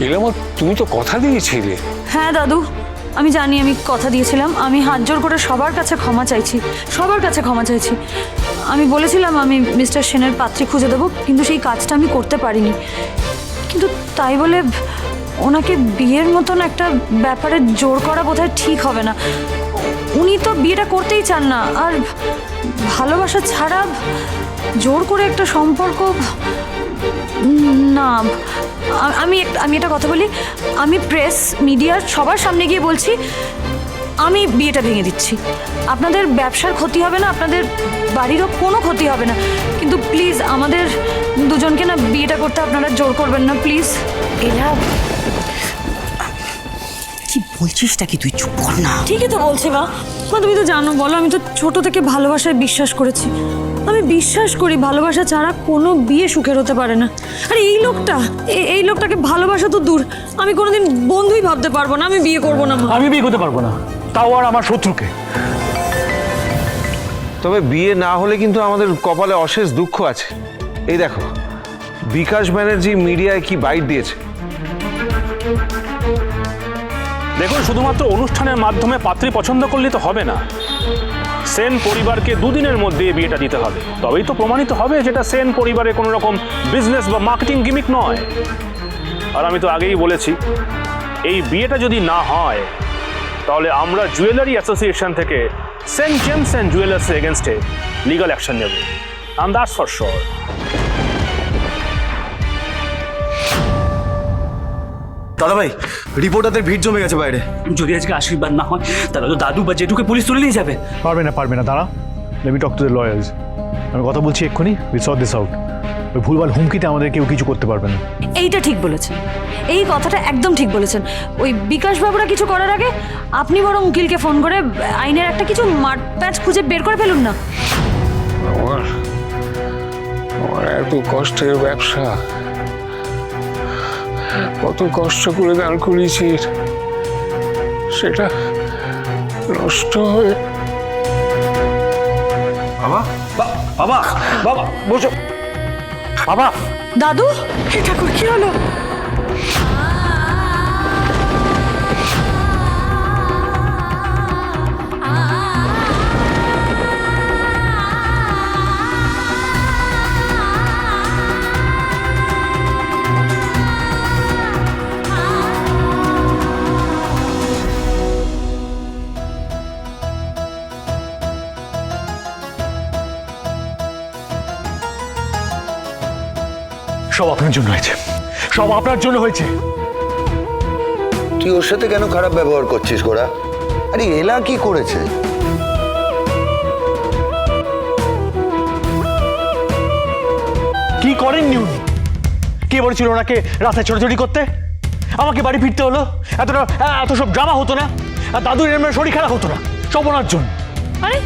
এলামা, তুমি তো কথা দিয়েছিলে। হ্যাঁ দাদু, আমি জানি আমি কথা দিয়েছিলাম। আমি হাত জোর করে সবার কাছে ক্ষমা চাইছি, সবার কাছে ক্ষমা চাইছি। আমি বলেছিলাম আমি মিস্টার সেনের পাত্রী খুঁজে দেবো, কিন্তু সেই কাজটা আমি করতে পারিনি। কিন্তু তাই বলে ওনাকে বিয়ের মতন একটা ব্যাপারে জোর করা বোধহয় ঠিক হবে না। উনি তো বিয়েটা করতেই চান না, আর ভালোবাসা ছাড়া জোর করে একটা সম্পর্ক না। আমি একটা কথা বলি, আমি প্রেস মিডিয়ার সবার সামনে গিয়ে বলছি আমি বিয়েটা ভেঙে দিচ্ছি। আপনাদের ব্যবসার ক্ষতি হবে না, আপনাদের বাড়িরও কোনো ক্ষতি হবে না, কিন্তু প্লিজ আমাদের দুজনকে না বিয়েটা করতে আপনারা জোর করবেন না, প্লিজ। এলা, কি বলছিসটা কি? তুই চুপ কর না। ঠিকই তো বলছি মা। তুমি তো জানো, বলো, আমি তো ছোট থেকে ভালোবাসায় বিশ্বাস করেছি। আমি বিশ্বাস করি ভালোবাসা ছাড়া কোনো বিয়ে সুখের হতে পারে না। আর এই লোকটাকে ভালোবাসা তো দূর, আমি কোনোদিন বন্ধুই ভাবতে পারবো না। আমি বিয়ে করবো না মা। আমি বিয়ে করতে পারবো না, তাও আর আমার শত্রুকে। তবে বিয়ে না হলে কিন্তু আমাদের কপালে অশেষ দুঃখ আছে। এই দেখো, বিকাশ ব্যানার্জি মিডিয়ায় কি বাইট দিয়েছে। দেখুন, শুধুমাত্র অনুষ্ঠানের মাধ্যমে পাত্রী পছন্দ করলে তো হবে না। সেন পরিবারকে দুদিনের মধ্যে বিয়েটা দিতে হবে, তবেই তো প্রমাণিত হবে যেটা সেন পরিবারের কোনো রকম বিজনেস বা মার্কেটিং গিমিক নয়। আর আমি তো আগেই বলেছি, এই বিয়েটা যদি না হয় তাহলে আমরা জুয়েলারি অ্যাসোসিয়েশন থেকে সেন্ট জেমস অ্যান্ড জুয়েলার্সের এগেনস্টে লিগাল অ্যাকশন নেব, অ্যান্ড দ্যাটস ফর শিওর। দাদা ভাই, রিপোর্টারদের ভিড় জমে গেছে বাইরে। যদি আজকে আশীর্বাদ না হয় তাহলে তো দাদু বা জেঠুকে পুলিশ তুলে নিয়ে যাবে। পারবে না, দাঁড়া, let me talk to the lawyers. আমি কথা বলছি এক্ষুনি, উইল সর্ট দিস আউট। ওই ভুলভাল হুমকিতে আমাদের কেউ কিছু করতে পারবে না। এইটা ঠিক বলেছেন, এই কথাটা একদম ঠিক বলেছেন। ওই বিকাশ বাবুরা কিছু করার আগে আপনি বরং উকিলকে ফোন করে আইনের একটা কিছু মারপ্যাচ খুঁজে বের করে ফেলুন না। আমার এত কষ্টের ব্যবসা, কত কষ্ট করে দাঁড় করিয়েছি, সেটা নষ্ট হয়ে। বাবা, বসো। বাবা, দাদু, হে ঠাকুর, কি হলো? সব আপনার জন্য হয়েছে, সব আপনার জন্য হয়েছে। তুই ওর সাথে কেন খারাপ ব্যবহার করছিস গোরা? আরে এলা কি করেছে? কি করেননি উনি? কে বলেছিল ওনাকে রাস্তায় ছোটাছুটি করতে? আমাকে বাড়ি ফিরতে হলো, এত সব ড্রামা হতো না, আর দাদুর এমন শরীর খারাপ হতো না, সব ওনার জন্য। আরে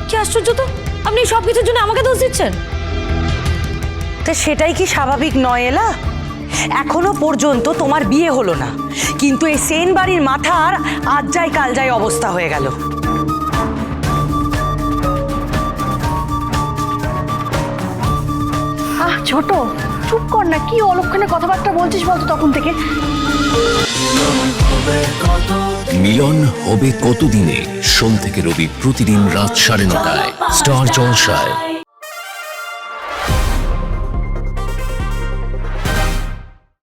কি আশ্চর্য তো, আপনি সব কিছুর জন্য আমাকে দোষ দিচ্ছেন। তা সেটাই কি স্বাভাবিক নয় এলা? এখনো পর্যন্ত তোমার বিয়ে হলো না, কিন্তু এই সেন বাড়ির মাথার আজ যাই কাল যাই অবস্থা হয়ে গেল। ছোট, চুপ কর না, কি অলক্ষণে কথাবার্তা বলছিস বলতো তখন থেকে। মিলন হবে কতদিনে? সোম থেকে রবি প্রতিদিন রাত 9:30টায় স্টার জলসায়।